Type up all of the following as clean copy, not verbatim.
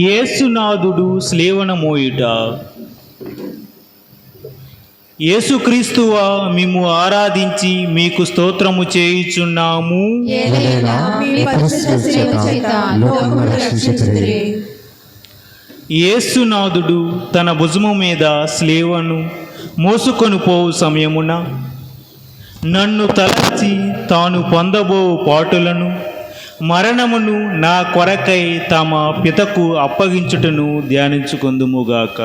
యేసునాథుడు స్లేవన మోయుట. యేసుక్రీస్తువా, మిమ్ము ఆరాధించి మీకు స్తోత్రము చేయుచున్నాము. యేసునాథుడు తన భుజము మీద స్లేవను మోసుకొని పోవు సమయమున నన్ను తలచి తాను పొందబో పాటులను మరణమును నా కొరకై తమ పితకు అప్పగించుటను ధ్యానించుకొందుముగాక.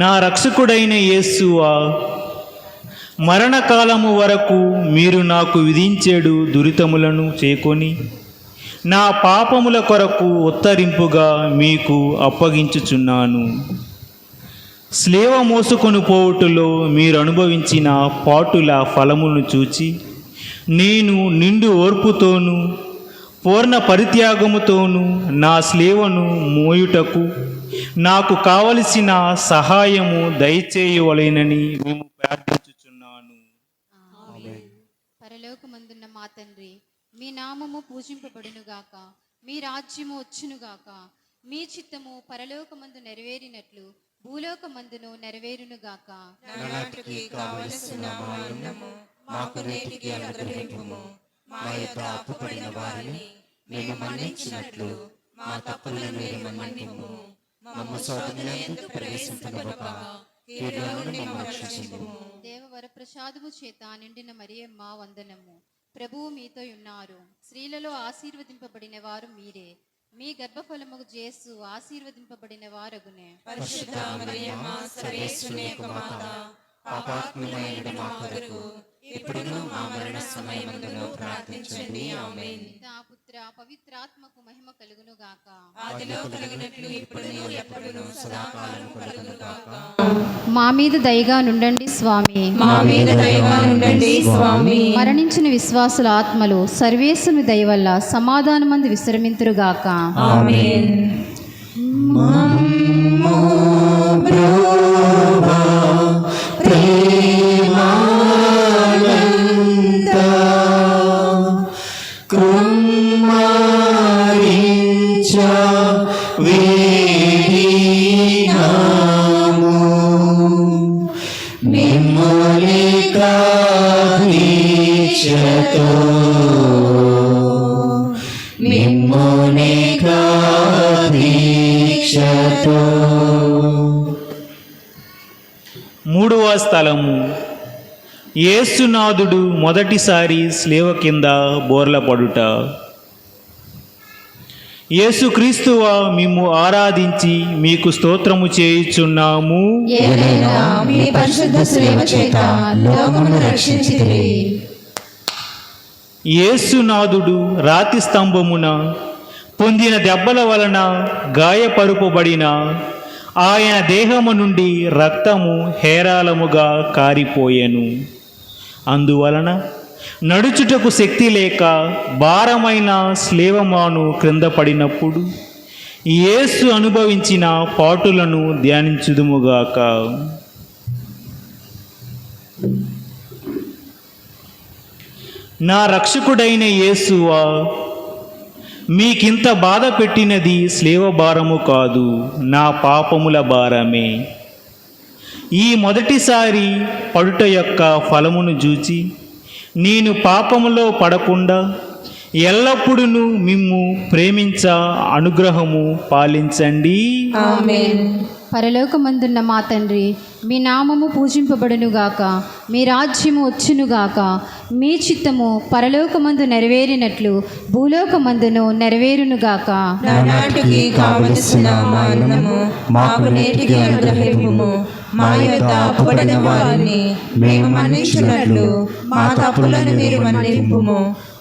నా రక్షకుడైన యేసువా, మరణకాలము వరకు మీరు నాకు విధించేడు దురితములను చేకొని నా పాపముల కొరకు ఉత్తరింపుగా మీకు అప్పగించుచున్నాను. స్లేవ మోసుకొని పోవుటలో మీరు అనుభవించిన పాటుల ఫలమును చూచి నేను నిండు ఓర్పుతోనూ పూర్ణ పరిత్యాగముతోనూ నా స్లేవను మోయుటకు నాకు కావలసిన సహాయము దయచేయవలెనని మేము ప్రార్థించుచున్నాను. పరలోకమందున్న మా తండ్రి, మీ నామము పూజింపబడునుగాక, మీ రాజ్యము వచ్చునుగాక, మీ చిత్తము పరలోకమందు నెరవేరినట్లు భూలోకమందును నెరవేరునుగాక. నానాటికి కావలసిన మా అన్నము మాకు నేటికి అనుగ్రహింపుము. మా యొక్క అప్పుపడిన వారిని మేము మన్నించినట్లు మా తప్పులను మీరు మన్నింపుము. మమ్ము శోధనలో ఎందుకు ప్రవేశింపనివ్వక కీడులో నుండి మమ్ము రక్షించుము. దేవవర ప్రసాదము చేత నిండిన మరియమ్మ వందనము. ప్రభువు మీతో ఉన్నారు. స్త్రీలలో ఆశీర్వదింపబడిన వారు మీరే. మీ గర్భఫలముకు యేసు ఆశీర్వదింపబడిన వారగునే. పరిశుద్ధ మరియమ్మ సర్వేశ్వరుని యొక్క మాత, పాపాత్ములైన మా కొరకు ఇప్పుడును మా మరణ సమయమందును ప్రార్థించండి. ఆమేన్. పితా పుత్ర పవిత్రాత్మకు మహిమ కలుగును గాక. ఆదిలో కలిగినట్లు ఇప్పుడును ఎప్పుడును సదాకాలం కలుగును గాక. మా మీద దయగా నుండండి స్వామి. మా మీద దయగా ఉండండి స్వామి. మరణించిన విశ్వాసుల ఆత్మలు సర్వేశ్వరుని దయ వల్ల సమాధానమందు విశ్రమింతురుగాక. ఆమేన్. మూడవ స్థలము. యేసునాథుడు మొదటిసారి స్లేవ కింద బోర్ల పడుట. యేసుక్రీస్తువా, మిమ్ము ఆరాధించి మీకు స్తోత్రము చేయుచున్నాము. మీ పరిశుద్ధ సేవ చేత లోకమును రక్షించితిరి. యేసునాథుడు రాతి స్తంభమున పొందిన దెబ్బల వలన గాయపరుపబడిన ఆయన దేహము నుండి రక్తము హేరాళముగా కారిపోయెను. అందువలన నడుచుటకు శక్తి లేక భారమైన స్లేవమాను క్రింద పడినప్పుడు యేసు అనుభవించిన పాటులను ధ్యానించుదుముగాక. నా రక్షకుడైన యేసువా, మీకింత బాధ పెట్టినది స్లేవ భారము కాదు, నా పాపముల భారమే. ఈ మొదటిసారి పడుట యొక్క ఫలమును చూచి నేను పాపములో పడకుండా ఎల్లప్పుడూ మిమ్ము ప్రేమించ అనుగ్రహము పాలించండి. ఆమేన్. పరలోకమందున్న మా తండ్రి, మీ నామము పూజింపబడునుగాక, మీ రాజ్యము వచ్చునుగాక, మీ చిత్తము పరలోకమందు నెరవేరినట్లు భూలోకమందును నెరవేరునుగాక. నానాటికి కావలసిన మా అన్నము మాకు నేటికి అనుగ్రహింపుము. మా యొక్క అప్పుపడిన వారిని మేము మన్నించినట్లు మా తప్పులను మీరు మన్నింపుము.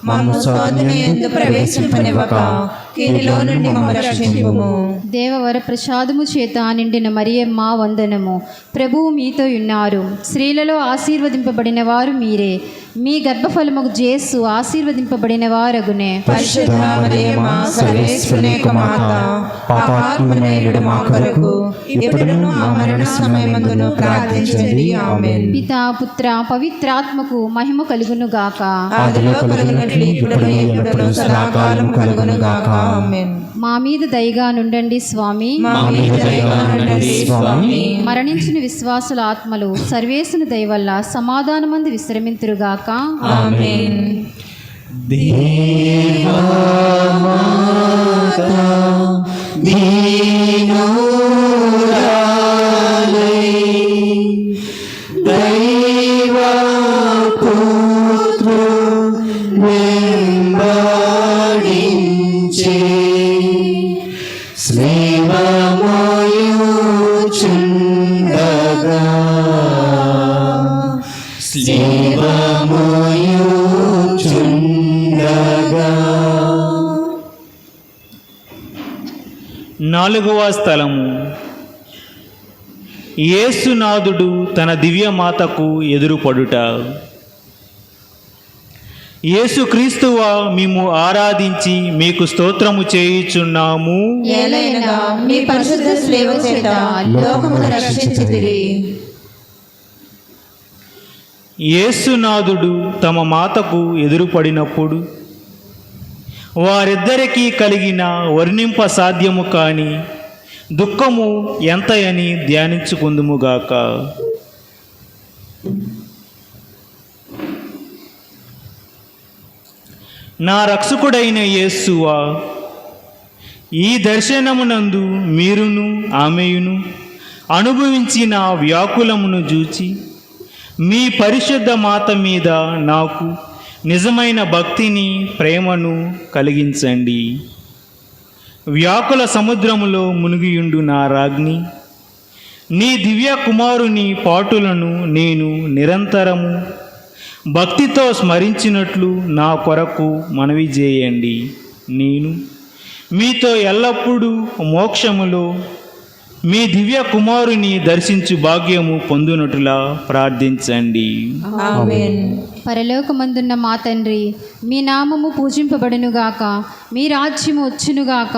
మమ్ము శోధన యందు ప్రవేశింపనివ్వక కీడులో నుండి మమ్ము రక్షింపుము. దేవవర ప్రసాదము చేత నిండిన మరియమ్మ వందనము. ప్రభువు మీతో ఉన్నారు. స్త్రీలలో ఆశీర్వదింపబడిన వారు మీరే. మీ గర్భఫలముకు జేసు ఆశీర్వదింపబడిన వారగునే. పరిశుద్ధ మరియమ్మ సర్వేశ్వరుని యొక్క మాత, పాపాత్ములైన మా కొరకు ఇప్పుడును మా మరణ సమయమందును ప్రార్థించండి. ఆమేన్. పితా పుత్ర పవిత్రాత్మకు మహిమ కలుగును గాక. ఆదిలో కలుగునట్లు ఇప్పుడును ఎప్పుడును సదాకాలం కలుగును గాక. ఆమేన్. మా మీద దయగా నుండండి స్వామి. మా మీద దయగా ఉండండి స్వామి. మరణించిన విశ్వాసుల ఆత్మలు సర్వేసుని దయ వల్ల సమాధానమందు విశ్రమింతురుగాక. ఆమేన్. నాలుగవ స్థలము. యేసునాథుడు తన దివ్యమాతకు ఎదురుపడుట. యేసుక్రీస్తువా మేము ఆరాధించి మీకు స్తోత్రము చేయుచున్నాము. ఏలైనగా మీ పరిశుద్ధ సేవ చేత లోకమును రక్షించితిరి. యేసునాథుడు తమ మాతకు ఎదురుపడినప్పుడు వారిద్దరికీ కలిగిన వర్ణింప సాధ్యము కాని దుఃఖము ఎంతయని ధ్యానించుకుందుముగాక. నా రక్షకుడైన యేసువా, ఈ దర్శనమునందు మీరును ఆమెయును అనుభవించిన వ్యాకులమును చూచి మీ పరిశుద్ధ మాత మీద నాకు నిజమైన భక్తిని ప్రేమను కలిగించండి. వ్యాకుల సముద్రములో మునిగియుండు నా రాజ్ఞి, నీ దివ్య కుమారుని పాటులను నేను నిరంతరము భక్తితో స్మరించినట్లు నా కొరకు మనవి చేయండి. నేను మీతో ఎల్లప్పుడూ మోక్షములో మీ దివ్య కుమారుని దర్శించు భాగ్యము పొందునట్లుగా ప్రార్థించండి. ఆమేన్. పరలోకమందున్న మా తండ్రి, మీ నామము పూజింపబడునుగాక, మీ రాజ్యము వచ్చునుగాక,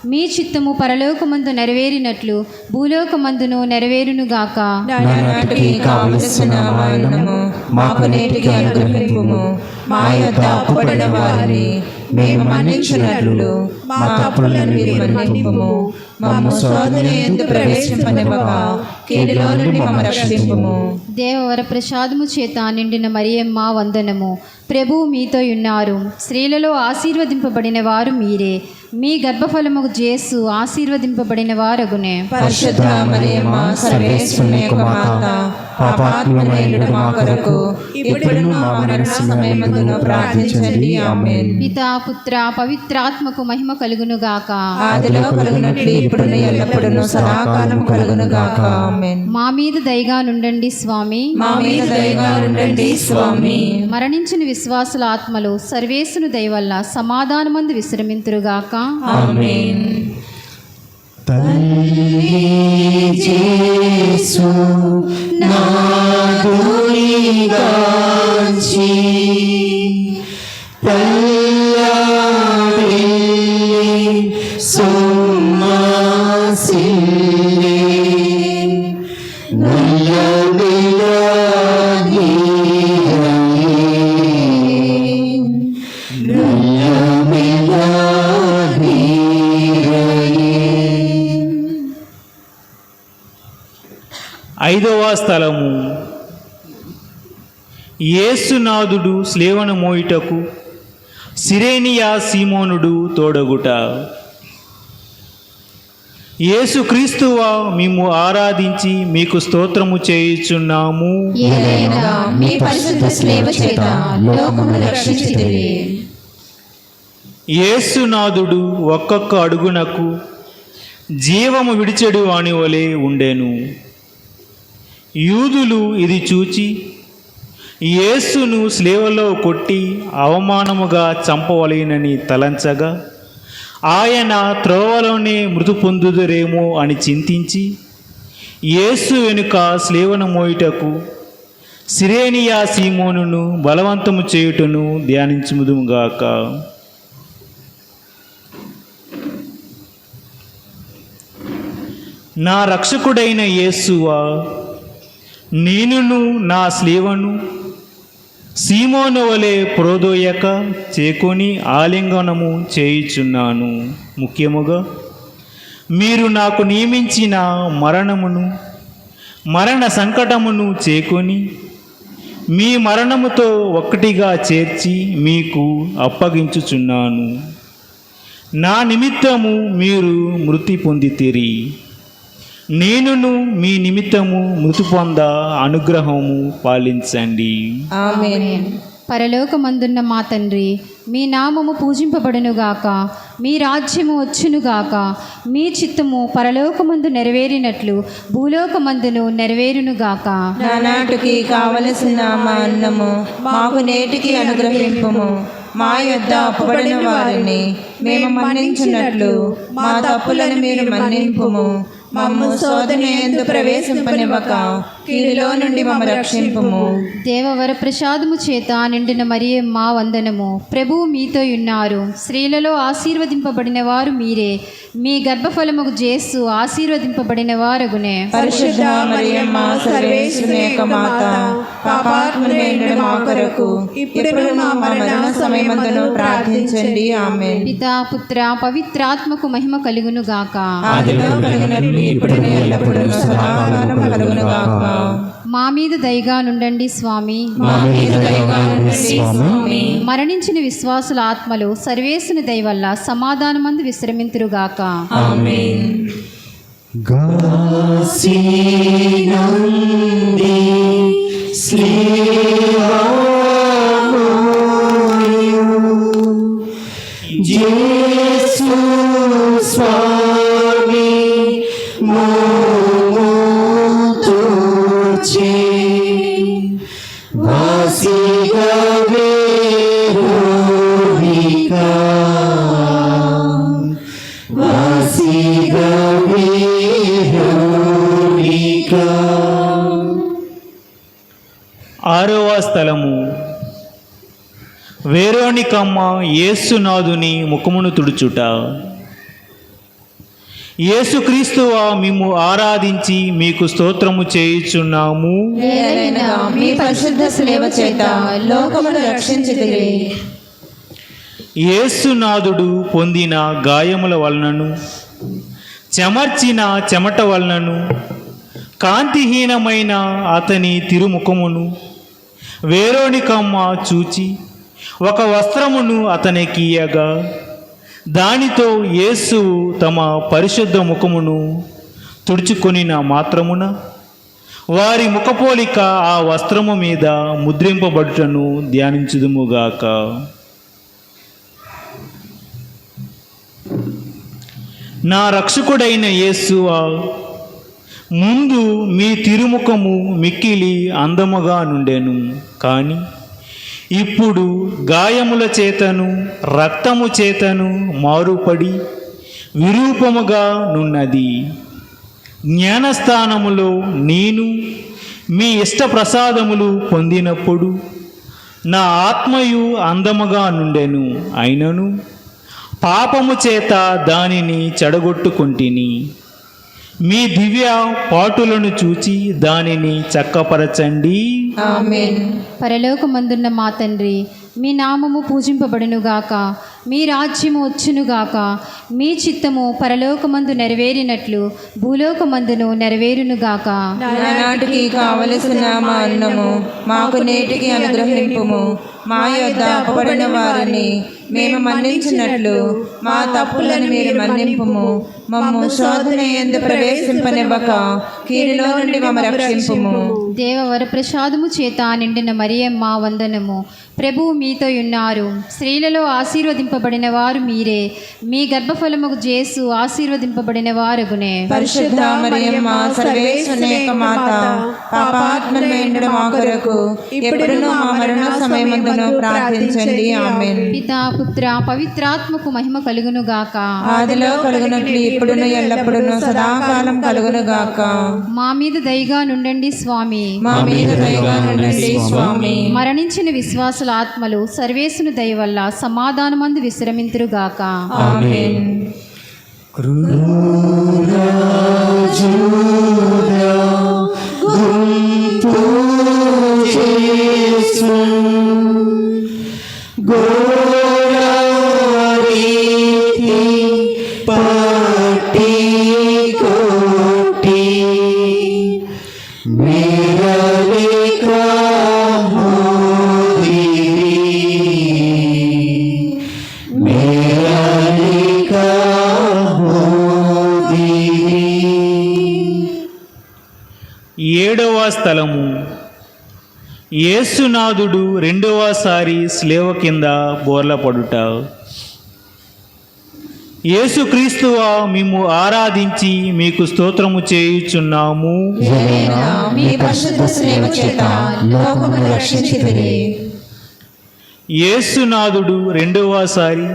మీ చిత్తము పరలోకమందు నెరవేరినట్లు భూలోకమందును నెరవేరునుగాక. నానాటికి కావలసిన ఆహారము మాకు నేటికి అనుగ్రహింపుము. మా యొద్ద అప్పుపడిన వారిని మేము మన్నించినట్లు మా తప్పులను మీరు మన్నింపుము. మమ్ము శోధన యందు ప్రవేశింపనివ్వక కీడులో నుండి మమ్ము రక్షింపుము. దేవవర ప్రసాదము చేత నిండిన మరియమ్మ వందనము. ప్రభువు మీతో ఉన్నారు. స్త్రీలలో ఆశీర్వదింపబడిన వారు మీరే. మీ గర్భఫలముకు జేసు ఆశీర్వదింపబడిన వారగునే. పరిశుద్ధ మరియమ్మ సర్వేశ్వరుని యొక్క మాత, పాపాత్ములైన మా కొరకు ఇప్పుడును మా మరణ సమయమందును ప్రార్థించండి. ఆమేన్. పితా పుత్ర పవిత్రాత్మకు మహిమ కలుగును గాక. ఆదిలో కలుగునట్లు ఇప్పుడును ఎల్లప్పుడును సదాకాలం కలుగును గాక. ఆమేన్. మా మీద దయగా నుండండి స్వామి. మా మీద దయగా ఉండండి స్వామి. మరణించిన విశ్వాసుల ఆత్మలు సర్వేసును దయ వల్ల సమాధానమందు విశ్రమింతురుగాక. ఆమేన్. ఐదవ స్థలము. యేసునాథుడు స్లేవను మోయుటకు సిరేనియా సీమోనుడు తోడగుట. యేసుక్రీస్తువా మేము ఆరాధించి మీకు స్తోత్రము చేయుచున్నాము. ఏలైనగా మీ పరిశుద్ధ సేవ చేత లోకమును రక్షించితిరి. యేసునాథుడు ఒక్కొక్క అడుగునకు జీవము విడిచెడు వాని వలె ఉండెను. యూదులు ఇది చూచి యేసును స్లేవలో కొట్టి అవమానముగా చంపవలెనని తలంచగా ఆయన త్రోవలోనే మృతి పొందుదురేమో అని చింతించి యేసు వెనుక స్లేవను మోయుటకు సిరేనియా సీమోనును బలవంతము చేయుటను ధ్యానించుముదుగాక. నా రక్షకుడైన యేసువా, నేనును నా స్లీవను సీమోను వలె ప్రోదోయక చేకొని ఆలింగనము చేయుచున్నాను. ముఖ్యముగా మీరు నాకు నియమించిన మరణ సంకటమును చేకొని మీ మరణముతో ఒక్కటిగా చేర్చి మీకు అప్పగించుచున్నాను. నా నిమిత్తము మీరు మృతి పొందితిరి, నేనును మీ నిమిత్తము మృతి పొంద అనుగ్రహము పాలించండి. ఆమేన్. పరలోకమందున్న మా తండ్రి, మీ నామము పూజింపబడునుగాక, మీ రాజ్యము వచ్చునుగాక, మీ చిత్తము పరలోకమందు నెరవేరినట్లు భూలోకమందును నెరవేరునుగాక. నానాటికి కావలసిన మా అన్నము మాకు నేటికి అనుగ్రహింపుము. మా యొద్ద అప్పుబడిన వారిని మేము మన్నించున్నట్లు మా తప్పులను మీరు మన్నింపుము. మమ్ము శోధన యందు ప్రవేశింపనివ్వక కీడులో నుండి మమ్ము రక్షింపుము. దేవవర ప్రసాదము చేత నిండిన మరియమ్మ వందనము. ప్రభువు మీతో ఉన్నారు, స్త్రీలలో ఆశీర్వదింపబడిన వారు మీరే, మీ గర్భఫలముకు జేసు ఆశీర్వదింపబడిన వారగునే. పరిశుద్ధ మరియమ్మ సర్వేశ్వరుని యొక్క మాత, పాపాత్ములైన మా కొరకు ఇప్పుడు మా మరణ సమయమందును ప్రార్థించండి. ఆమేన్. పితా పుత్ర పవిత్రాత్మకు మహిమ కలుగును గాక. ఆదిలో కలిగినట్లు ఇప్పుడును ఎల్లప్పుడూ సదాకాలం కలుగును గాక. మా మీద దయగా నుండండి స్వామి. మా మీద దయగా ఉండండి స్వామి. మరణించిన విశ్వాసుల ఆత్మలు సర్వేసుని దయ వల్ల సమాధానమందు విశ్రమింతురుగాక. ఆమేన్. ఆరవ స్థలము. వేరోనికమ్మ యేసునాథుని ముఖమును తుడుచుట. యేసుక్రీస్తువా, మేము ఆరాధించి మీకు స్తోత్రము చేయుచున్నాము. ఏలైనా మీ పరిశుద్ధ సేవ చేత లోకమును రక్షించితిరి. యేసునాథుడు పొందిన గాయముల వలనను చెమర్చిన చెమట వలనను కాంతిహీనమైన అతని తిరుముఖమును వేరోనికమ్మ చూచి ఒక వస్త్రమును అతనికి ఇయ్యగా, దానితో యేసు తమ పరిశుద్ధ ముఖమును తుడుచుకొనిన మాత్రమున వారి ముఖపోలిక ఆ వస్త్రము మీద ముద్రింపబడుటను ధ్యానించుదుముగాక. నా రక్షకుడైన యేసువా, ముందు మీ తిరుముఖము మిక్కిలి అందముగా నుండెను, కానీ ఇప్పుడు గాయముల చేతను రక్తము చేతను మారుపడి విరూపముగా నున్నది. జ్ఞానస్థానములో నేను మీ ఇష్టప్రసాదములు పొందినప్పుడు నా ఆత్మయు అందముగా నుండెను, అయినను పాపము చేత దానిని చెడగొట్టుకొంటిని. మీ దివ్య పాటులను చూచి దానిని చక్కపరచండి. ఆమేన్. పరలోకమందున్న మా తండ్రి, మీ నామము పూజింపబడునుగాక, మీ రాజ్యము వచ్చునుగాక, మీ చిత్తము పరలోకమందు నెరవేరినట్లు భూలోకమందును నెరవేరునుగాక. నానాటికి కావలసిన మా అన్నము మాకు నేటికి అనుగ్రహింపుము. మా యొద్ద అప్పుబడిన వారిని మేము మన్నించినట్లు మా తప్పులను మీరు మన్నింపుము. మమ్ము శోధన యందు ప్రవేశింపనివ్వక కీడులో నుండి మమ్ము రక్షింపుము. దేవవర ప్రసాదము చేత నిండిన మరియమ్మ వందనము. ప్రభువు మీతో ఉన్నారు, స్త్రీలలో ఆశీర్వదింపబడిన వారు మీరే, మీ గర్భఫల గర్భఫలముకు జేసు ఆశీర్వదింపబడిన వారగునే. పరిశుద్ధ మరియమ్మ సర్వేశ్వరుని యొక్క మాత, పాపాత్మలైన మా కొరకు ఇప్పుడును మా మరణ సమయమందును ప్రార్థించండి. ఆమేన్. పితా పుత్ర పవిత్రాత్మకు మహిమ కలుగును గాక. ఆదిలో కలుగునట్లు ఇప్పుడును ఎల్లప్పుడును సదాకాలం కలుగును గాక. మా మీద దయగా నుండండి స్వామి. మా మీద దయగా నుండండి స్వామి. మరణించిన విశ్వాసుల ఆత్మలు సర్వేసుని దయ వల్ల సమాధానమందు విశ్రమింతురుగాక. ఆమేన్. ఏడవ స్థలము. యేసునాథుడు రెండవసారి స్లేవ కింద బోర్లపడుట. యేసుక్రీస్తువా మిమ్ము ఆరాధించి మీకు స్తోత్రము చేయుచున్నాము. మీ పరిశుద్ధ సేవ చేత లోకమును రక్షించితిరి. యేసునాథుడు రెండవసారి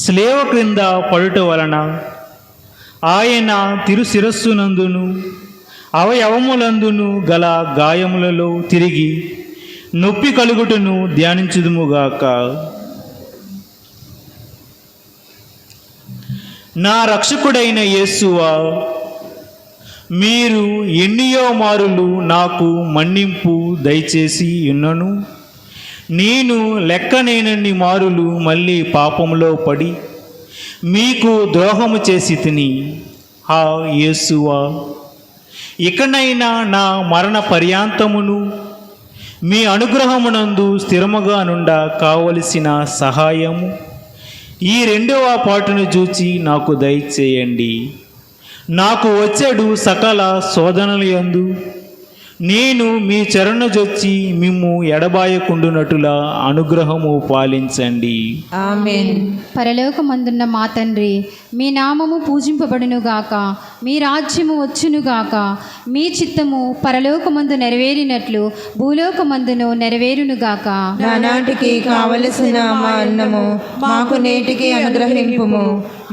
స్లేవ క్రింద పడుట వలన ఆయన తిరుశిరస్సునందును అవయవములందును గల గాయములలో తిరిగి నొప్పి కలుగుటను ధ్యానించుదుముగాక. నా రక్షకుడైన యేసువా, మీరు ఎన్నియో మారులు నాకు మన్నింపు దయచేసి ఉన్నను నేను లెక్కనేనన్ని మారులు మళ్ళీ పాపములో పడి మీకు ద్రోహము చేసి తిని. ఆ యేసువా, ఇకనైనా నా మరణ పర్యాంతమును మీ అనుగ్రహమునందు స్థిరముగా నుండ కావలసిన సహాయము ఈ రెండవ పాటును చూచి నాకు దయచేయండి. నాకు వచ్చేడు సకల శోధనల యందు నేను మీ చరణజొచ్చి మిమ్ము ఎడబాయకుండునటులా అనుగ్రహము పాలించండి. ఆమేన్. పరలోకమందున్న మా తండ్రి, మీ నామము పూజింపబడునుగాక. మీ రాజ్యము వచ్చునుగాక. మీ చిత్తము పరలోకమందు నెరవేరినట్లు భూలోకమందును నెరవేరునుగాక. నానాటికి కావలసిన మా అన్నము మాకు నేటికి అనుగ్రహింపుము.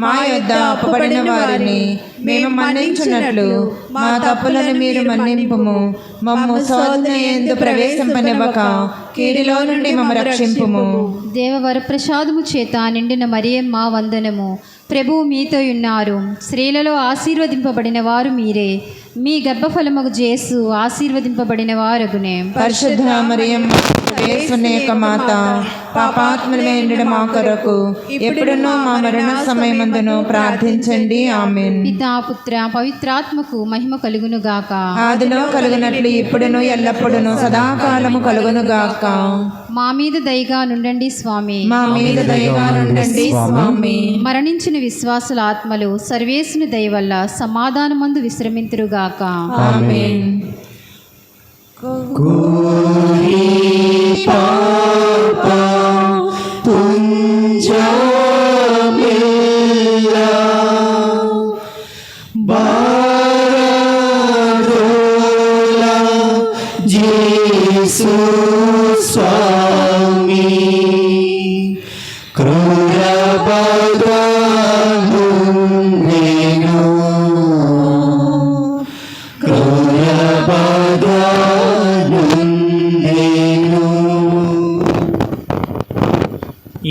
మా యొద్ద అప్పుబడిన వారిని మేము మన్నించున్నట్లు మా తప్పులను మీరు మన్నింపుము. మమ్ము శోధన యందు ప్రవేశింపనివ్వక కీడిలో నుండి మమ్ము రక్షింపుము. దేవవరప్రసాదము చేత నిండిన మరియమ్మ వందనము. ప్రభువు మీతో ఉన్నారు. స్త్రీలలో ఆశీర్వదింపబడిన వారు మీరే. మీ గర్భఫలముకు జేసు ఆశీర్వదింపబడిన వారగునే. పరిశుద్ధ మరియమ్మ సర్వేశ్వరుని యొక్క మాత, పాపాత్మలైన మా కొరకు ఎప్పుడునూ మా మరణ సమయమందును ప్రార్థించండి. ఆమేన్. పితా పుత్ర పవిత్రాత్మకు మహిమ కలుగును గాక. ఆదిలో కలుగునట్లు ఇప్పుడును ఎల్లప్పుడును సదాకాలము కలుగును గాక. మా మీద దయగా నుండండి స్వామి. మా మీద దయగా నుండండి స్వామి. మరణించిన విశ్వాసుల ఆత్మలు సర్వేసుని దయ వల్ల సమాధానమందు విశ్రమింతురుగాక. ఆమేన్.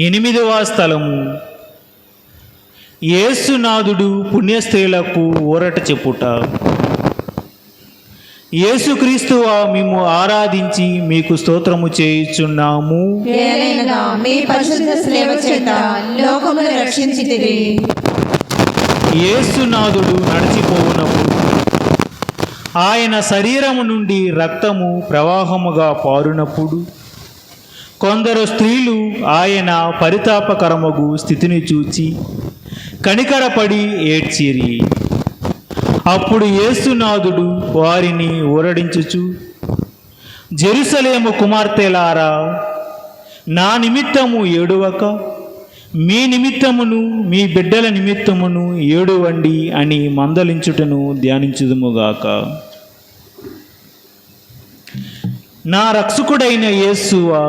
ఎనిమిదవ స్థలము. యేసునాథుడు పుణ్యస్త్రీలకు ఊరట చెప్పుట. యేసుక్రీస్తువా మిమ్ము ఆరాధించి మీకు స్తోత్రము చేయుచున్నాము. ఏలైనగా మీ పరిశుద్ధ సేవ చేత లోకమును రక్షించితిరి. యేసునాథుడు నడిచిపోవునప్పుడు ఆయన శరీరము నుండి రక్తము ప్రవాహముగా పారునప్పుడు కొందరు స్త్రీలు ఆయన పరితాపకరమగు స్థితిని చూచి కనికరపడి ఏడ్చిరి. అప్పుడు యేసునాథుడు వారిని ఊరడించుచు, జెరూసలేము కుమార్తెలారా, నా నిమిత్తము ఏడువక మీ నిమిత్తమును మీ బిడ్డల నిమిత్తమును ఏడువండి అని మందలించుటను ధ్యానించుదుముగాక. నా రక్షకుడైన యేసువా,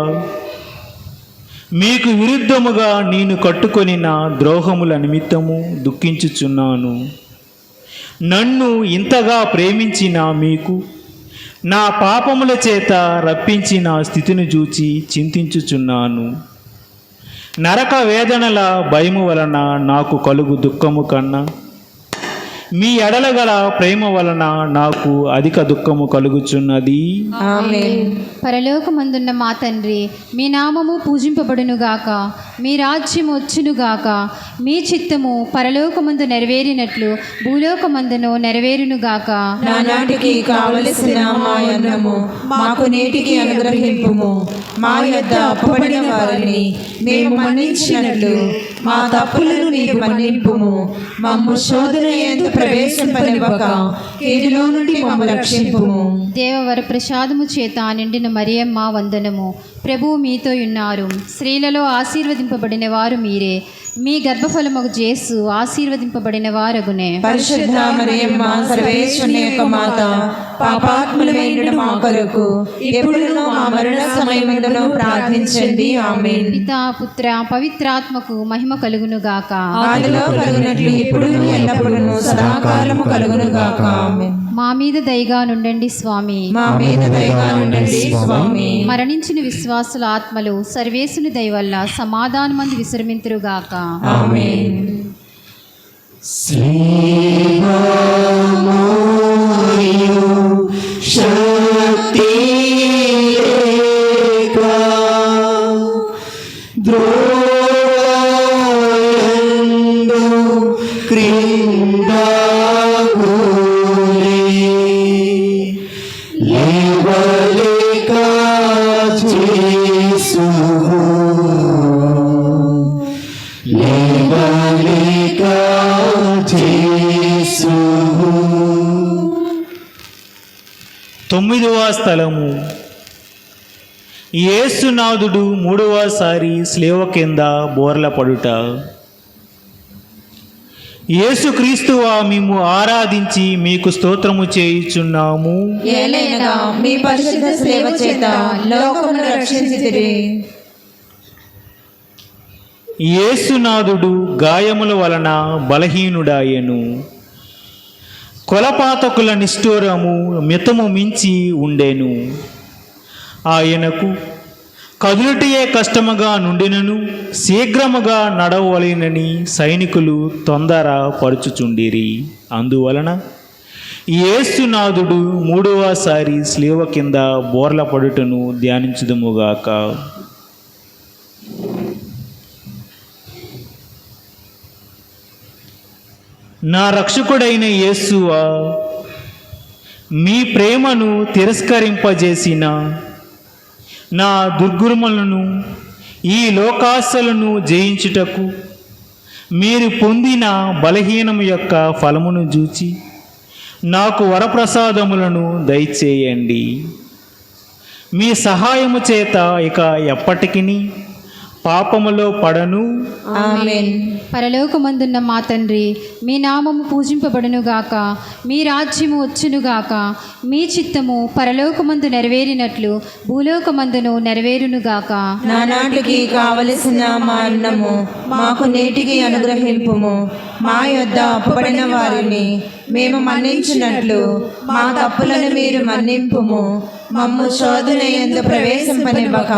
మీకు విరుద్ధముగా నేను కట్టుకొనిన ద్రోహముల నిమిత్తము దుఃఖించుచున్నాను. నన్ను ఇంతగా ప్రేమించిన మీకు నా పాపముల చేత రప్పించిన స్థితిని చూచి చింతించుచున్నాను. నరక వేదనల భయము వలన నాకు కలుగు దుఃఖము కన్నా మీ ఎడలగల ప్రేమ వలన నాకు అధిక దుఃఖము కలుగుచున్నది. ఆమేన్. పరలోకమందున్న మా తండ్రి, మీ నామము పూజింపబడునుగాక, మీ రాజ్యము వచ్చునుగాక, మీ చిత్తము పరలోకమందు నెరవేరినట్లు భూలోకమందును నెరవేరునుగాక. నానాటికి కావలసిన మా అన్నము మాకు నేటికి అనుగ్రహింపుము. మా యొద్ద అప్పుపడిన వారిని మేము మన్నించినట్లు మా తప్పులను నీవు మన్నింపుము. మమ్ము శోధన యందు ప్రవేశింపనివ్వక కీడులో నుండి మమ్ము రక్షింపుము. దేవవర ప్రసాదము చేత నిండిన మరియమ్మ వందనము. ప్రభువు మీతో ఉన్నారు. స్త్రీలలో ఆశీర్వదింపబడిన వారు మీరే. మీ గర్భఫలముగు యేసు ఆశీర్వదింపబడిన వారగునే. పరిశుద్ధ మరియమ్మ సర్వేశ్వరుని యొక్క మాత, పాపాత్ములమైన మా కొరకు ఎప్పుడును మా మరణ సమయమందును ప్రార్థించండి. ఆమేన్. పితా పుత్ర పవిత్రాత్మకు మహిమ కలుగునుగాక. ఆదిలో కలుగునట్లు ఇప్పుడును ఎల్లప్పుడును సదాకాలము కలుగునుగాక. ఆమేన్. మా మీద దయగా నుండండి స్వామి. మా మీద దయగా ఉండండి స్వామి. మరణించిన విశ్వాసుల ఆత్మలు సర్వేసుని దయ వల్ల సమాధానమందు విశ్రమింతురుగాక. ఆమేన్. శక్తి ద్రోయందు క్రింద లేవలేక చేసు లేవలేక చేసు. 9వ స్థలము. యేసునాథుడు 3వసారి స్లేవ కింద బోర్ల పడుట. యేసుక్రీస్తువా, మేము ఆరాధించి మీకు స్తోత్రము చేయుచున్నాము. ఏలైనగా మీ పరిశుద్ధ సేవ చేత లోకమును రక్షించితిరి. యేసునాథుడు గాయముల వలన బలహీనుడాయెను. కొలపాతకుల నిష్ఠూరము మితము మించి ఉండెను. ఆయనకు కదులుటియే కష్టముగా నుండినను శీఘ్రముగా నడవలేనని సైనికులు తొందర పరుచుచుండిరి. అందువలన యేసునాథుడు 3వసారి స్లేవ కింద బోర్ల పడుటను ధ్యానించుదుముగాక. నా రక్షకుడైన యేసువా, మీ ప్రేమను తిరస్కరింపజేసిన నా దుర్గుణములను ఈ లోకాశలను జయించుటకు మీరు పొందిన బలహీనము యొక్క ఫలమును చూచి నాకు వరప్రసాదములను దయచేయండి. మీ సహాయము చేత ఇక ఎప్పటికిని పాపములో పడను. ఆమేన్. పరలోకమందున్న మా తండ్రి, మీ నామము పూజింపబడునుగాక, మీ రాజ్యము వచ్చునుగాక, మీ చిత్తము పరలోకమందు నెరవేరినట్లు భూలోకమందును నెరవేరునుగాక. నానాటికి కావలసిన మా అన్నము మాకు నేటికి అనుగ్రహింపుము. మా యొద్ద అప్పుపడిన వారిని మేము మన్నించినట్లు మా తప్పులను మీరు మన్నింపుము. మమ్ము శోధన యందు ప్రవేశింపనివ్వక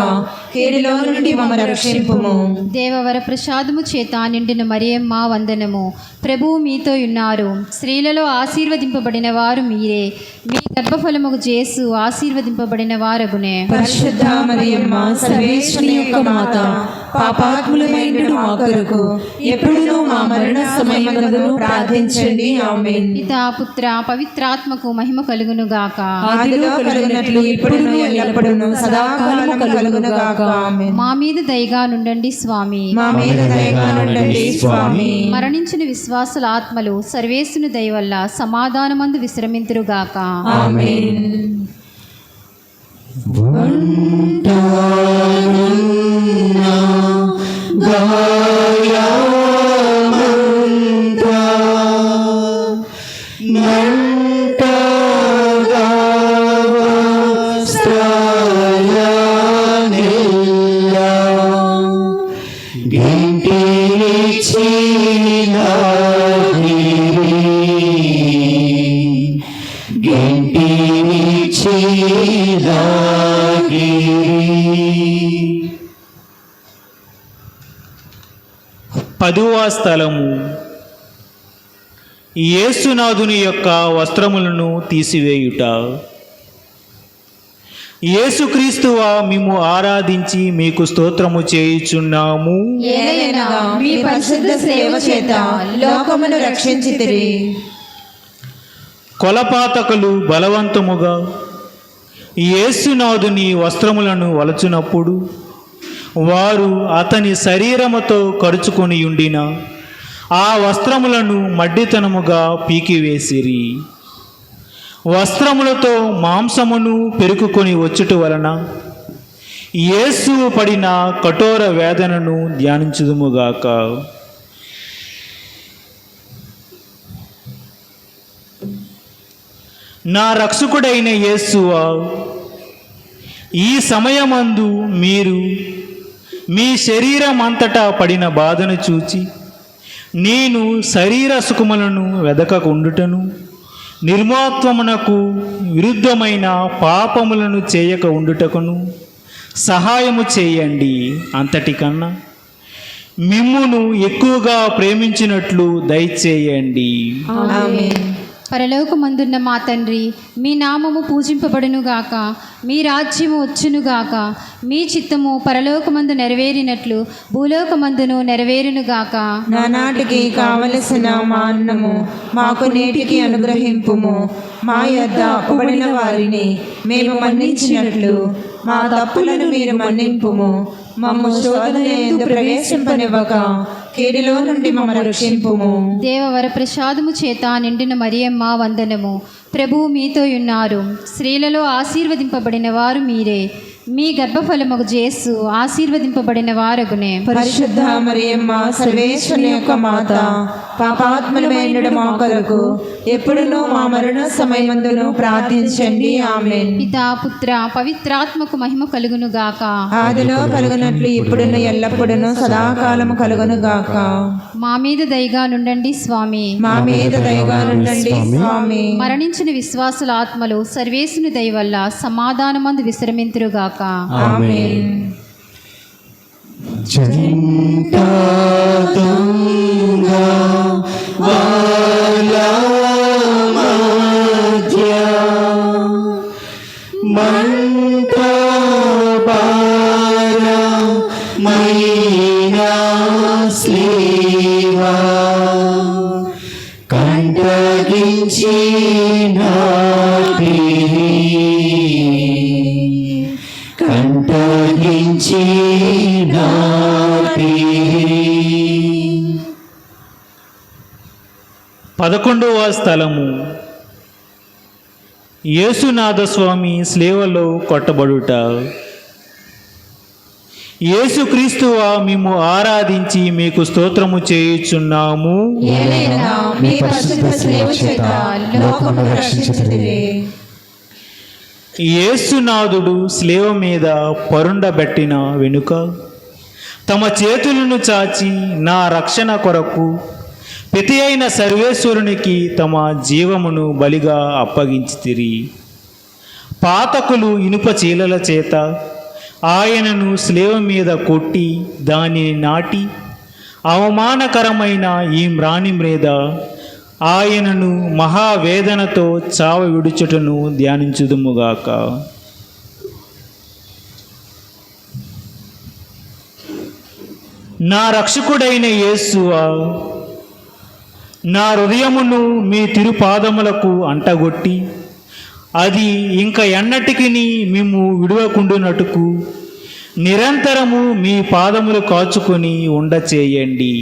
కీడులో నుండి మమ్ము రక్షింపుము. దేవవర ప్రసాదము చేత నిండిన మరియమ్మ వందనము. ప్రభువు మీతో ఉన్నారు. స్త్రీలలో ఆశీర్వదింపబడిన వారు మీరే. మీ గర్భఫలముగు యేసు ఆశీర్వదింపబడిన వారగునే. పరిశుద్ధ మరియమ్మ సర్వేశ్వరుని యొక్క మాత, పాపాత్ములమైన మా కొరకు ఎప్పుడును మా మరణ సమయమందును ప్రార్థించండి. ఆమేన్. పితా పుత్ర పవిత్రాత్మకు మహిమ కలుగునుగాక. ఆదిలో కలుగునట్లు ఇప్పుడును ఎల్లప్పుడును సదాకాలము కలుగునుగాక. ఆమేన్. మా మీద దయగా నుండండి స్వామి. మా మీద దయగా ఉండండి స్వామి. మరణించిన విశ్వాసుల ఆత్మలు సర్వేసుని దయ వల్ల సమాధానమందు విశ్రమింతురుగాక. ఆమేన్. గాయముల పదవ స్థలము. యేసునాథుని యొక్క వస్త్రములను తీసివేయుట. యేసుక్రీస్తువా మేము ఆరాధించి మీకు స్తోత్రము చేయుచున్నాము. ఏలయనగా మీ పరిశుద్ధ సేవ చేత లోకమును రక్షించితిరి. కొలపాతకులు బలవంతముగా యేసునాథుని వస్త్రములను వలచునప్పుడు వారు అతని శరీరముతో కరుచుకొని ఉండిన ఆ వస్త్రములను మడ్డితనముగా పీకివేసిరి. వస్త్రములతో మాంసమును పెరుకుకొని వచ్చుట వలన యేసు పడిన కఠోర వేదనను ధ్యానించుదుముగాక. నా రక్షకుడైన యేసువా, ఈ సమయమందు మీరు మీ శరీరమంతటా పడిన బాధను చూచి నేను శరీర సుఖములను వెదకకుండుటను నిర్మోత్వమునకు విరుద్ధమైన పాపములను చేయక ఉండుటకును సహాయము చేయండి. అంతటికన్నా మిమ్మును ఎక్కువగా ప్రేమించినట్లు దయచేయండి. ఆమేన్. పరలోకమందున్న మా తండ్రి, మీ నామము పూజింపబడునుగాక, మీ రాజ్యము వచ్చునుగాక, మీ చిత్తము పరలోకమందు నెరవేరినట్లు భూలోకమందును నెరవేరునుగాక. నానాటికి కావలసిన మా అన్నము మాకు నేటికి అనుగ్రహింపుము. మా యొద్ద అప్పుబడిన వారిని మేము మన్నించినట్లు మా తప్పులను మీరు మన్నింపుము. మమ్ము శోధన యందు ప్రవేశింపనివ్వక కీడులో నుండి మమ్మల్ని రక్షింపుము. దేవవర ప్రసాదము చేత నిండిన మరియమ్మ వందనము. ప్రభువు మీతో ఉన్నారు. స్త్రీలలో ఆశీర్వదింపబడిన వారు మీరే. మీ గర్భఫలముగు యేసు ఆశీర్వదింపబడిన వారగునే. పరిశుద్ధ మరియమ్మ సర్వేశ్వరుని యొక్క మాత, పాపాత్ములమైన మా కొరకు ఎప్పుడునూ మా మరణ సమయమందును ప్రార్థించండి. ఆమేన్. పితా పుత్ర పవిత్రాత్మకు మహిమ కలుగును గాక. ఆదిలో కలుగునట్లు ఇప్పుడును ఎల్లప్పుడును సదాకాలము కలుగును గాక. మా మీద దయగా నుండండి స్వామి. మా మీద దయగా నుండండి స్వామి. మరణించిన విశ్వాసుల ఆత్మలు సర్వేసుని దయ వల్ల సమాధానమందు విశ్రమింతురుగాక. ఆమేన్. పదకొండవ స్థలము. యేసునాథ స్వామి స్లేవలో కొట్టబడుట. యేసుక్రీస్తువా మేము ఆరాధించి మీకు స్తోత్రము చేయుచున్నాము. ఏలయనగా మీ పరిశుద్ధ సేవ చేత లోకమును రక్షించితిరి. యేసునాథుడు స్లేవ మీద పరుండబెట్టిన వెనుక తమ చేతులను చాచి నా రక్షణ కొరకు పితి అయిన సర్వేశ్వరునికి తమ జీవమును బలిగా అప్పగించితిరి. పాతకులు ఇనుప చీలల చేత ఆయనను స్లేవ మీద కొట్టి దానిని నాటి అవమానకరమైన ఈ మ్రాణి మీద ఆయనను మహావేదనతో చావ విడుచుటను ధ్యానించుదుముగాక. నా రక్షకుడైన యేసువా, నా హృదయమును మీ తిరుపాదములకు అంటగొట్టి అది ఇంక ఎన్నటికి మిమ్ము విడువకుండునటుకు నిరంతరము మీ పాదములు కాచుకొని ఉండచేయండి.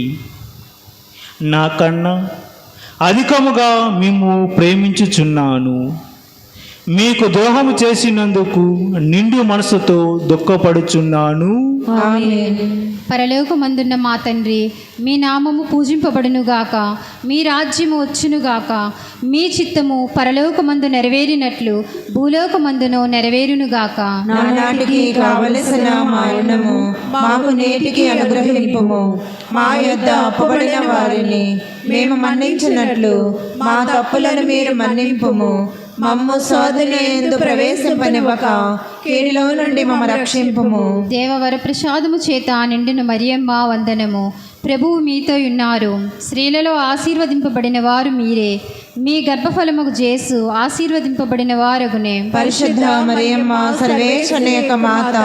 నాకన్నా అధికముగా మిమ్ము ప్రేమించుచున్నాను. మీకు ద్రోహము చేసినందుకు నిండు మనసుతో దుఃఖపడుచున్నాను. ఆమేన్. పరలోకమందున్న మా తండ్రి, మీ నామము పూజింపబడునుగాక, మీ రాజ్యము వచ్చునుగాక, మీ చిత్తము పరలోకమందు నెరవేరినట్లు భూలోకమందును నెరవేరునుగాక. నానాటికి కావలసిన మా అన్నము మాకు నేటికి అనుగ్రహింపుము. మా యొద్ద అప్పుబడిన వారిని మేము మన్నించినట్లు మా తప్పులను మీరు మన్నింపుము. మమ్ము శోధన యందు ప్రవేశింపనివ్వక కీడులో నుండి మమ్మ రక్షింపుము. దేవవర ప్రసాదము చేత నిండిన మరియమ్మ వందనము. ప్రభువు మీతో ఉన్నారు. స్త్రీలలో ఆశీర్వదింపబడిన వారు మీరే. మీ గర్భఫలముకు జేసు ఆశీర్వదింపబడిన వారగునే. పరిశుద్ధ మరియమ్మ సర్వేశ్వరుని యొక్క మాత,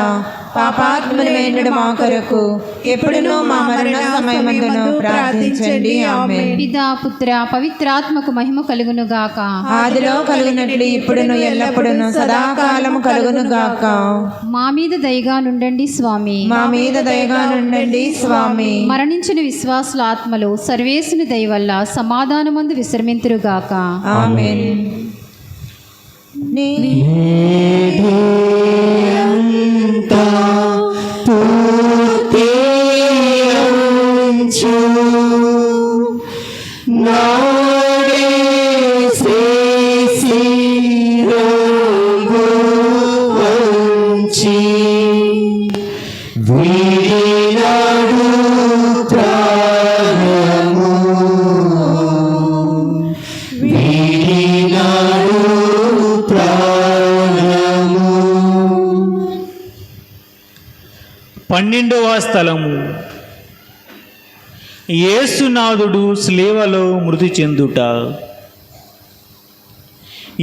పాపాత్ములైన మా కొరకు ఎప్పుడునూ మా మరణ సమయమందును ప్రార్థించండి. ఆమేన్. పితా పుత్ర పవిత్రాత్మకు మహిమ కలుగును గాక. ఆదిలో కలుగునట్లు ఇప్పుడును ఎల్లప్పుడును సదాకాలము కలుగును గాక. మా మీద దయగా నుండండి స్వామి. మా మీద దయగా నుండండి స్వామి. మరణించిన విశ్వాసుల ఆత్మలు సర్వేసుని దయ వల్ల సమాధానమందు విశ్రమింతురుగాక. ఆమేన్. అంతా పూర్తించు నాడే శ్రేసి రఘువంశీ వీడినాడు ప్రాణము వీడినాడు ప్రాణము. 12వ స్థలము. యేసునాథుడు స్లేవలో మృతి చెందుట.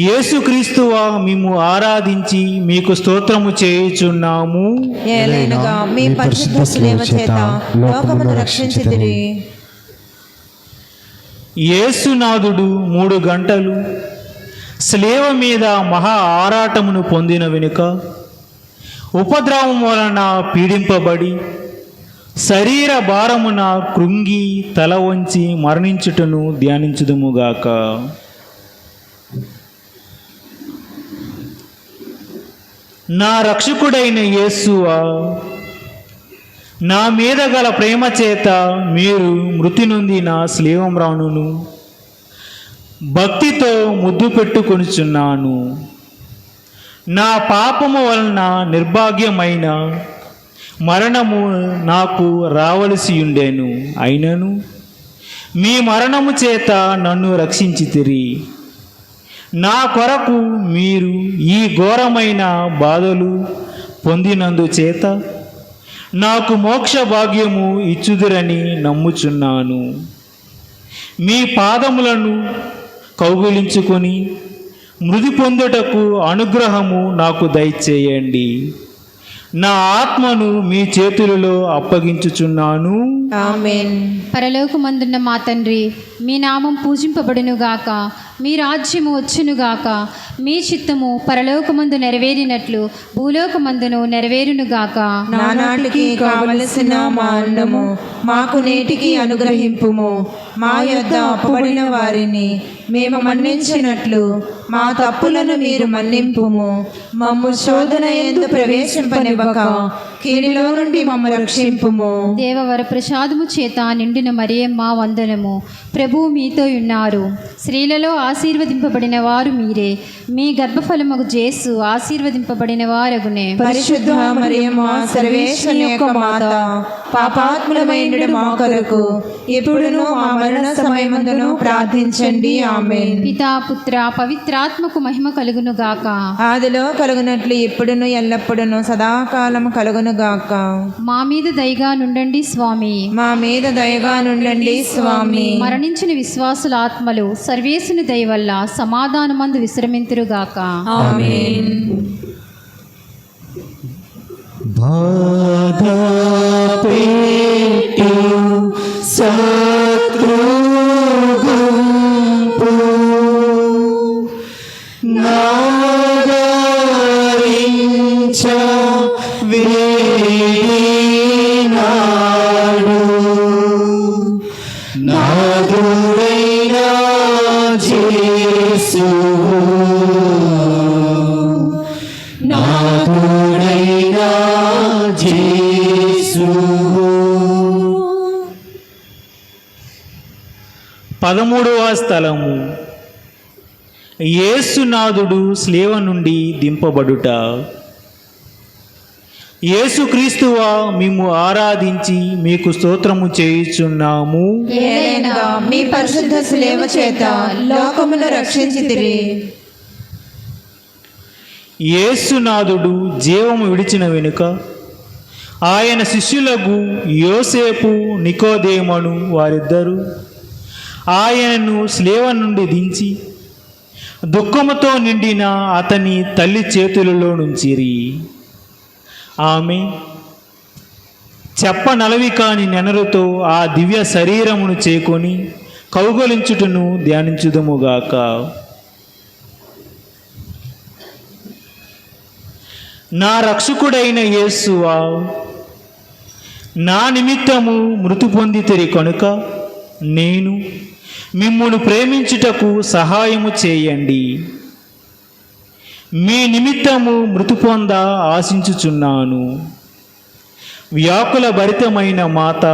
యేసుక్రీస్తువా, మేము ఆరాధించి మీకు స్తోత్రము చేయుచున్నాము. ఏలైనగా మీ పరిశుద్ధ శిలువ చేత లోకమును రక్షించితిరి. యేసునాథుడు 3 గంటలు స్లేవ మీద మహా ఆరాటమును పొందిన వెనుక ఉపద్రవం వలన పీడింపబడి శరీర భారమున కృంగి తల వంచి మరణించుటను ధ్యానించుదుముగాక. నా రక్షకుడైన యేసువా, నా మీద గల ప్రేమ చేత మీరు మృతి నొందిన స్లేవమ్రానును భక్తితో ముద్దు పెట్టుకొనుచున్నాను. నా పాపము వలన నిర్భాగ్యమైన మరణము నాకు రావలసి ఉండేను. అయినను మీ మరణము చేత నన్ను రక్షించితిరి. నా కొరకు మీరు ఈ ఘోరమైన బాధలు పొందినందు చేత నాకు మోక్ష భాగ్యము ఇచ్చుదురని నమ్ముచున్నాను. మీ పాదములను కౌగిలించుకొని మృతి పొందుటకు అనుగ్రహము నాకు దయచేయండి. నా ఆత్మను మీ చేతులలో అప్పగించుచున్నాను. ఆమేన్. పరలోకమందున్న మా తండ్రి, మీ నామం పూజింపబడునుగాక, మీ రాజ్యము వచ్చునుగాక, మీ చిత్తము పరలోకమందు నెరవేరినట్లు భూలోకమందును నెరవేరునుగాక. నానాటికి కావలసిన మా అన్నము మాకు నేటికి అనుగ్రహింపుము. మా యొద్ద అప్పుబడిన వారిని మేము మన్నించినట్లు మా తప్పులను మీరు మన్నింపుము. మమ్ము శోధన యందు ప్రవేశింపనివ్వక కీడులో నుండి మమ్మ రక్షింపుము. దేవవర ప్రసాదము చేత నిండిన మరియమ్మ వందనము. ప్రభువు మీతో ఉన్నారు. స్త్రీలలో ఆశీర్వదింపబడిన వారు మీరే. మీ గర్భఫలముకు జేసు ఆశీర్వదింపబడిన వారగునే. పరిశుద్ధ మరియమ్మ సర్వేశ్వరుని యొక్క మాత, పాపాత్ములమైన మా కొరకు ఎప్పుడును మా మరణ సమయమందును ప్రార్థించండి. ఆమేన్. పితా పుత్ర పవిత్రాత్మకు మహిమ కలుగును గాక. ఆదిలో కలుగునట్లు ఎప్పుడును ఎల్లప్పుడును సదాకాలం కలుగును గాక. మా మీద దయగా నుండండి స్వామి. మా మీద దయగా నుండండి స్వామి. మరణించిన విశ్వాసుల ఆత్మలు సర్వేసుని దయ వల్ల సమాధానమందు విశ్రమింతురుగాక. ఆమేన్. బాధ పెట్టు శత్రుగుంపు నాదరించ వీడినాడు నాదుడైన యేసు పదమూడవ స్థలము యేసునాథుడు స్లేవ నుండి దింపబడుట. యేసుక్రీస్తువా మేము ఆరాధించి మీకు స్తోత్రము చేయుచున్నాము. ఏలైనగా మీ పరిశుద్ధ శిలువ చేత లోకమును రక్షించితిరి. యేసునాథుడు జీవము విడిచిన వెనుక ఆయన శిష్యులకు యోసేపు నికోదేమను వారిద్దరూ ఆయనను స్లేవ నుండి దించి దుఃఖముతో నిండిన అతని తల్లి చేతులలో నుంచిరి. ఆమె చెప్పనలవి కాని నెనరుతో ఆ దివ్య శరీరమును చేకొని కౌగలించుటను ధ్యానించుదముగాక. నా రక్షకుడైన యేసువా, నా నిమిత్తము మృతి పొందితిరి కనుక నేను మిమ్మును ప్రేమించుటకు సహాయము చేయండి. మీ నిమిత్తము మృతి పొంద ఆశించుచున్నాను. వ్యాకుల భరితమైన మాత,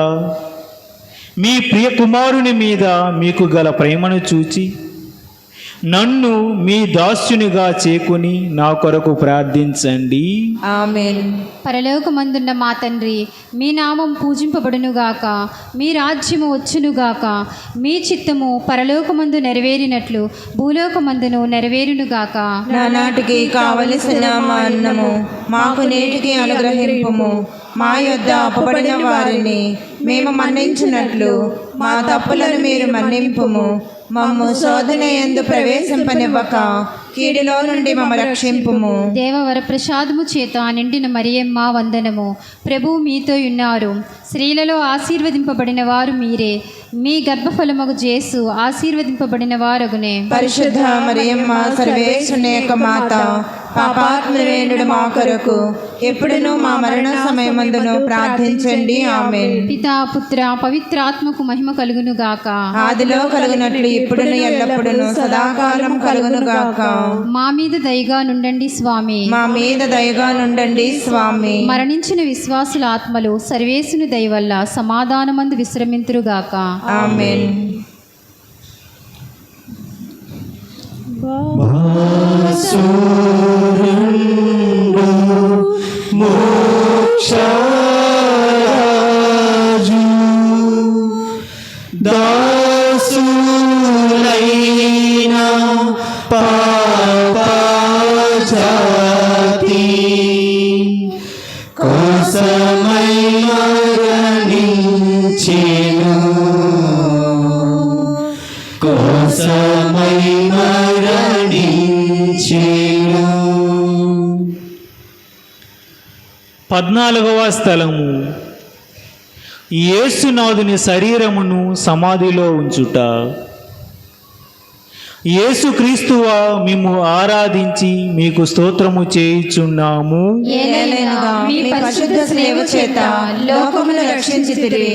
మీ ప్రియ కుమారుని మీద మీకు గల ప్రేమను చూచి నన్ను మీ దాస్యునిగా చేకుని నా కొరకు ప్రార్థించండి. ఆమేన్. పరలోకమందున్న మా తండ్రి, మీ నామం పూజింపబడునుగాక, మీ రాజ్యము వచ్చునుగాక, మీ చిత్తము పరలోకమందు నెరవేరినట్లు భూలోకమందును నెరవేరునుగాక. నానాటికి కావలసిన మా అన్నము మాకు నేటికి అనుగ్రహింపుము. మా యొద్ద అప్పబడిన వారిని మేము మన్నించినట్లు మా తప్పులను మీరు మన్నింపుము. మమ్ము శోధన యందు ప్రవేశింపనివ్వక కీడులో నుండి మమ్మ రక్షింపుము. దేవవర ప్రసాదము చేత నిండిన మరియమ్మ వందనము. ప్రభువు మీతో ఉన్నారు. స్త్రీలలో ఆశీర్వదింపబడిన వారు మీరే. మీ గర్భఫలమగు జేసు ఆశీర్వదింపబడిన వారగునే. పరిశుద్ధ మరియమ్మ సర్వేశ్వరుని యొక్క మాత, పాపాత్ములైన మా కొరకు ఎప్పుడును మా మరణ సమయమందును ప్రార్థించండి. ఆమేన్. పితా పుత్ర పవిత్రాత్మకు మహిమ కలుగును గాక. ఆదిలో కలుగునట్లు ఇప్పుడును ఎల్లప్పుడును సదాకాలం కలుగును గాక. మా మీద దయగా నుండండి స్వామి. మా మీద దయగా నుండండి స్వామి. మరణించిన విశ్వాసుల ఆత్మలు సర్వేసుని దయ వల్ల సమాధానమందు విశ్రమింతురుగాక. ఆమేన్. మోక్షరాజు దాసులైన పాపజాతి కోసమై మరణించెను, కోసమై మరణించెను. 14వ స్థలము యేసునాథుని శరీరమును సమాధిలో ఉంచుట. యేసుక్రీస్తువా మేము ఆరాధించి మీకు స్తోత్రము చేయుచున్నాము. ఏలైనగా మీ పరిశుద్ధ స్నేహ చేత లోకమును రక్షించితిరి.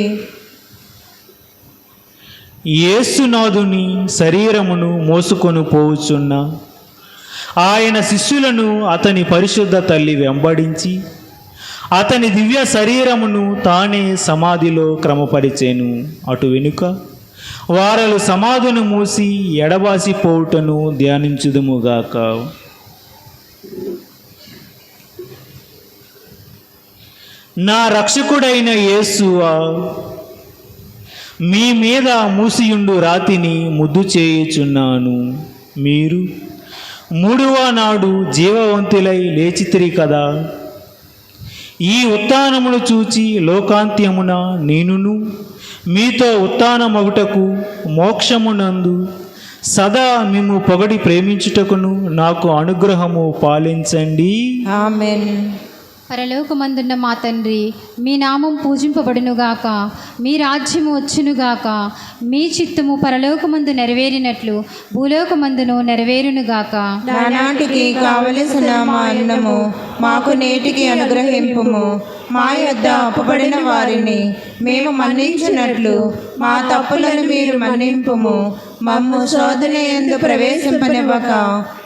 యేసునాథుని శరీరమును మోసుకొని పోవుచున్న ఆయన శిష్యులను అతని పరిశుద్ధ తల్లి వెంబడించి అతని దివ్య శరీరమును తానే సమాధిలో క్రమపరిచెను. అటు వెనుక వారలు సమాధిని మూసి ఎడబాసిపోవుటను ధ్యానించుదుముగాక. నా రక్షకుడైన యేసువా, మీ మీద మూసియుండు రాతిని ముద్దు చేయుచున్నాను. మీరు 3వ నాడు జీవవంతులై లేచితిరి కదా. ఈ ఉత్థానమును చూచి లోకాంత్యమున నేనును మీతో ఉత్థానమగుటకు మోక్షమునందు సదా మిమ్ము పొగడి ప్రేమించుటకును నాకు అనుగ్రహము పాలించండి. ఆమేన్. పరలోకమందున్న మా తండ్రి, మీ నామం పూజింపబడునుగాక, మీ రాజ్యము వచ్చునుగాక, మీ చిత్తము పరలోకమందు నెరవేరినట్లు భూలోకమందును నెరవేరునుగాక. నానాటికి కావలసిన మా అన్నము మాకు నేటికి అనుగ్రహింపుము. మా యొద్ద అప్పుబడిన వారిని మేము మన్నించినట్లు మా తప్పులను మీరు మన్నింపుము. మమ్ము శోధన యందు ప్రవేశింపనివ్వక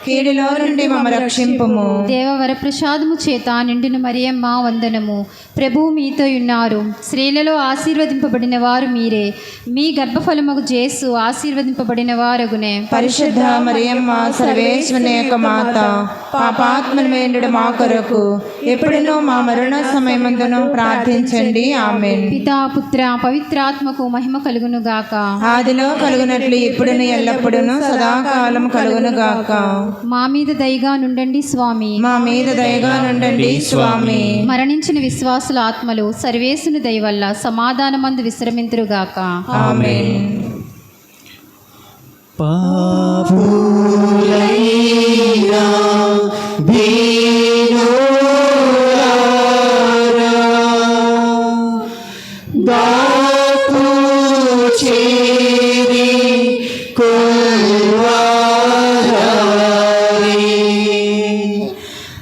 కీడులో నుండి మమ్మ రక్షింపుము. దేవవర ప్రసాదము చేత నిండిన మరియమ్మ వందనము. ప్రభువు మీతో ఉన్నారు. స్త్రీలలో ఆశీర్వదింపబడిన వారు మీరే. మీ గర్భఫలముకు జేసు ఆశీర్వదింపబడిన వారగునే. పరిశుద్ధ మరియమ్మ సర్వేశ్వరుని యొక్క మాత, పాపాత్మలమైనడు మా కొరకు ఎప్పుడునూ మా మరణ సమయమందును ప్రార్థించండి. ఆమేన్. పితా పుత్ర పవిత్రాత్మకు మహిమ కలుగును గాక. ఆదిలో కలుగునట్లు ఇప్పుడును ఎల్లప్పుడును సదాకాలం కలుగును గాక. మా మీద దయగా నుండండి స్వామి. మా మీద దయగా నుండండి స్వామి. మరణించిన విశ్వాసుల ఆత్మలు సర్వేసుని దయ వల్ల సమాధానమందు విశ్రమింతురుగాక. ఆమేన్. పాపులైనా దీనులారా దాపు చేరి కొల్వారి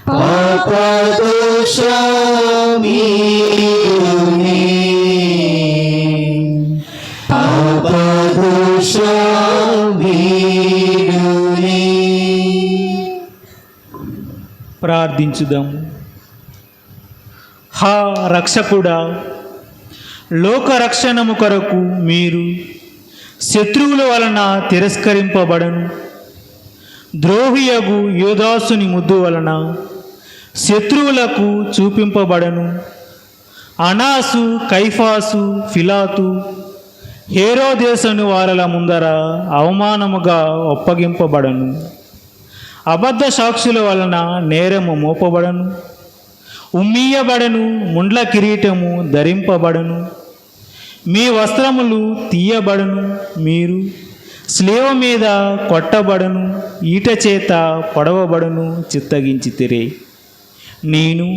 పాపదోషమీరునే పాపదోషమీరునే. ప్రార్థించుదాం. హా రక్షకుడా, లోక రక్షణము కొరకు మీరు శత్రువుల వలన తిరస్కరింపబడను, ద్రోహియగు యోదాసుని ముద్దు వలన శత్రువులకు చూపింపబడను, అనాసు కైఫాసు ఫిలాతు హేరోదేశను వారల ముందర అవమానముగా ఒప్పగింపబడను, అబద్ధ సాక్షుల వలన నేరము మోపబడను, ఉమ్మీయబడను, ముండ్ల కిరీటము ధరింపబడను, మీ వస్త్రములు తీయబడను, మీరు స్లేవ మీద కొట్టబడను, ఈట చేత పొడవబడను చిత్తగించితిరే. నేను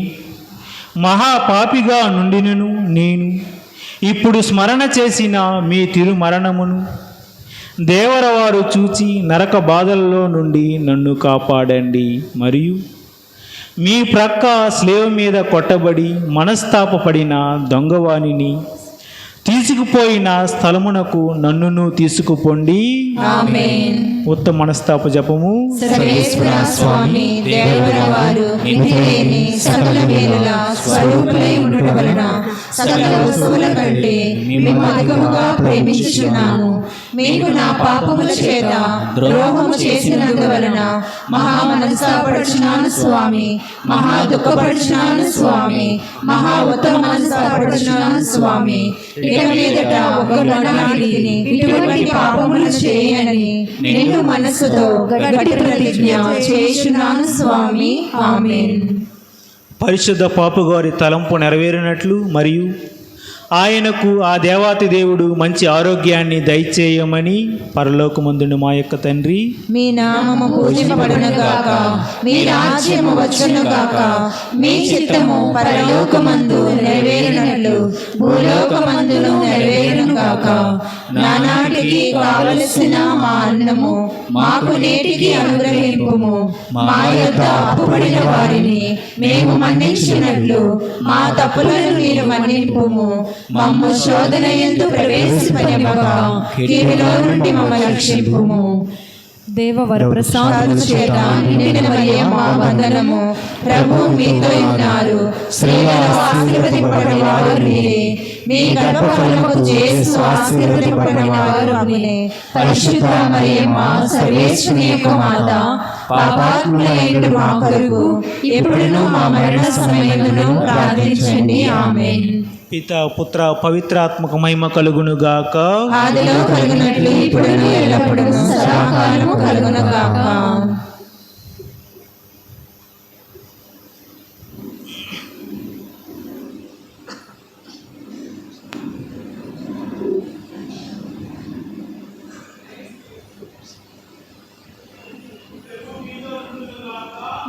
మహాపాపిగా నుండినను నేను ఇప్పుడు స్మరణ చేసిన మీ తిరుమరణమును దేవరవారు చూచి నరక బాధలలో నుండి నన్ను కాపాడండి. మరియు మీ ప్రక్క స్లేవ మీద కొట్టబడి మనస్తాపపడిన దొంగవాణిని తీసుకుపోయిన స్థలమునకు నన్నును తీసుకుపోండి. ఆమేన్. ఉత్తమ మనస్తాప జపము. సర్వేశ్వర స్వామి దేవరవారు మితిలేని సకల వేళల స్వరూపులై ఉండుట వలన సకల వస్తువుల కంటే మిమ్ము అధికముగా ప్రేమించుచున్నాను. మీకు నా పాపముల చేత ద్రోహము చేసినందువలన మహా మనస్తాపడుచున్నాను స్వామి, మహా దుఃఖపడుచున్నాను స్వామి, మహా ఉత్తమ మనస్తాపడుచున్నాను స్వామి. ఇక మీదట ఒకనాటికి ఇటువంటి పాపములు చేయనని నిన్ను మనసుతో గట్టి ప్రతిజ్ఞ చేయుచున్నాను స్వామి. ఆమేన్. పరిశుద్ధ పాపుగారి తలంపు నెరవేరినట్లు మరియు ఆయనకు ఆ దేవాతి దేవుడు మంచి ఆరోగ్యాన్ని దయచేయమని పరలోకమందున మా యొక్క తండ్రి మీ నామము పూజింపబడును గాక, మీ రాజ్యము వచ్చును గాక, మీ చిత్తము పరలోకమందు నెరవేరినట్లు భూలోకమందును నెరవేరును గాక. నానాటికి కావలసిన మా అన్నము మాకు నేటికి అనుగ్రహింపుము. మా యొద్ద అప్పుబడిన వారిని మేము మన్నించినట్లు మా తప్పులను మీరు మన్నింపుము. మమ్ము శోధన యందు ప్రవేశింపనివ్వక కీడులో నుండి మమ్మల్ని రక్షింపుము. దేవవర ప్రసాదము చేత నిండిన మరియమ్మ వందనము. ప్రభువు మీతో ఉన్నారు. స్త్రీలలో ఆశీర్వదింపబడిన వారు మీరే. మీ గర్భఫలముకు యేసు ఆశీర్వదింపబడిన వారు మీరే. పరిశుద్ధ మరియమ్మ సర్వేశ్వరుని యొక్క మాత, పాపాత్ములైన మా కొరకు ఎప్పుడునూ మా మరణ సమయమును ప్రార్థించండి. ఆమేన్. పిత పుత్ర పవిత్రాత్మక మహిమ కలుగును గాక. ఆదిలో కలుగునట్లు ఇప్పుడును ఎల్లప్పుడును సదాకాలము కలుగును గాక.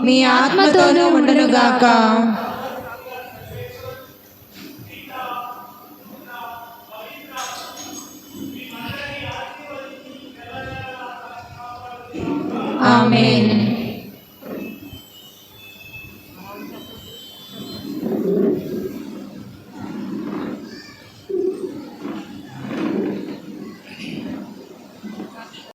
మీ ఆత్మతోనూ ఉండును గాక. ఆమేన్.